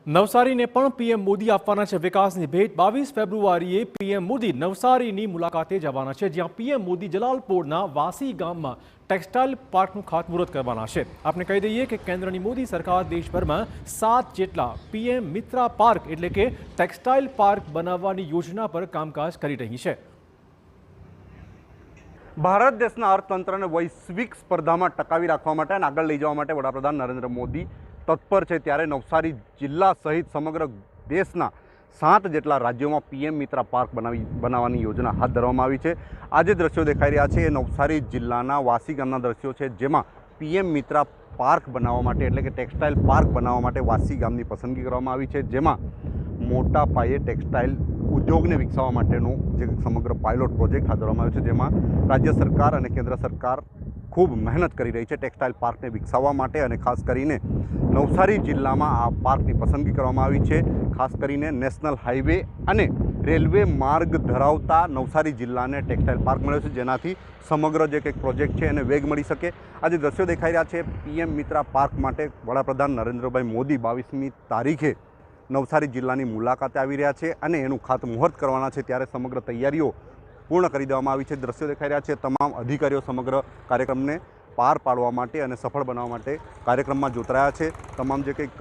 નવસારીને પણ પીએમ મોદી આપવાના છે વિકાસની ભેટ। 22 ફેબ્રુઆરીએ પીએમ મોદી નવસારીની મુલાકાતે જવાના છે, જ્યાં પીએમ મોદી જલાલપોરના વાસી ગામમાં ટેક્સટાઇલ પાર્કનું ખાતમુહૂર્ત કરવાના છે। આપણે કહી દઈએ કે કેન્દ્રની મોદી સરકાર દેશભરમાં 7 જેટલા પીએમ મિત્રા પાર્ક એટલે કે ટેક્સટાઇલ પાર્ક બનાવવાની યોજના પર કામકાજ કરી રહી છે। ભારત દેશના અર્થતંત્રને વૈશ્વિક સ્પર્ધામાં ટકાવી રાખવા માટે અને આગળ લઈ જવા માટે વડાપ્રધાન નરેન્દ્ર મોદી તત્પર છે। ત્યારે નવસારી જિલ્લા સહિત સમગ્ર દેશના 7 જેટલા રાજ્યોમાં પીએમ મિત્રા પાર્ક બનાવવાની યોજના હાથ ધરવામાં આવી છે। આ જે દ્રશ્યો દેખાઈ રહ્યા છે એ નવસારી જિલ્લાના વાસી ગામના દ્રશ્યો છે, જેમાં પીએમ મિત્રા પાર્ક બનાવવા માટે એટલે કે ટેક્સટાઇલ પાર્ક બનાવવા માટે વાસી ગામની પસંદગી કરવામાં આવી છે, જેમાં મોટા પાયે ટેક્સટાઇલ ઉદ્યોગને વિકસાવવા માટેનો જે સમગ્ર પાયલોટ પ્રોજેક્ટ હાથ ધરવામાં આવ્યો છે, જેમાં રાજ્ય સરકાર અને કેન્દ્ર સરકાર ખૂબ મહેનત કરી રહી છે ટેક્સટાઇલ પાર્કને વિકસાવવા માટે। અને ખાસ કરીને નવસારી જિલ્લામાં આ પાર્કની પસંદગી કરવામાં આવી છે। ખાસ કરીને નેશનલ હાઈવે અને રેલવે માર્ગ ધરાવતા નવસારી જિલ્લાને ટેક્સટાઇલ પાર્ક મળ્યો છે, જેનાથી સમગ્ર જે કંઈક પ્રોજેક્ટ છે એને વેગ મળી શકે। આ જે દ્રશ્યો દેખાઈ રહ્યા છે પીએમ મિત્રા પાર્ક માટે વડાપ્રધાન નરેન્દ્રભાઈ મોદી 22મી તારીખે નવસારી જિલ્લાની મુલાકાતે આવી રહ્યા છે અને એનું ખાતમુહૂર્ત કરવાના છે, ત્યારે સમગ્ર તૈયારીઓ પૂર્ણ કરી દેવામાં આવી છે। દ્રશ્યો દેખાઈ રહ્યા છે, તમામ અધિકારીઓ સમગ્ર કાર્યક્રમને પાર પાડવા માટે અને સફળ બનાવવા માટે કાર્યક્રમમાં જોતરાયા છે। તમામ જે કંઈક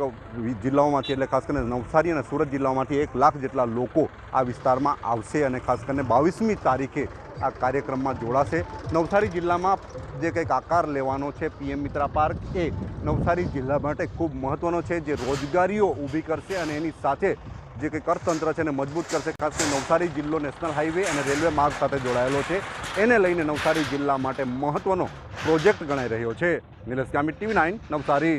જિલ્લાઓમાંથી એટલે ખાસ કરીને નવસારી અને સુરત જિલ્લાઓમાંથી 1 લાખ જેટલા લોકો આ વિસ્તારમાં આવશે અને ખાસ કરીને 22મી તારીખે આ કાર્યક્રમમાં જોડાશે। નવસારી જિલ્લામાં જે કંઈક આકાર લેવાનો છે પીએમ મિત્રા પાર્ક એ નવસારી જિલ્લા માટે ખૂબ મહત્ત્વનો છે, જે રોજગારીઓ ઊભી કરશે અને એની સાથે જે કંઈક અર્થતંત્ર છે એને મજબૂત કરશે। ખાસ કરીને નવસારી જિલ્લો નેશનલ હાઈવે અને રેલવે માર્ગ સાથે જોડાયેલો છે, એને લઈને નવસારી જિલ્લા માટે મહત્ત્વનો પ્રોજેક્ટ ગણાઈ રહ્યો છે। નિલેશ ગામિત, TV9 નવસારી।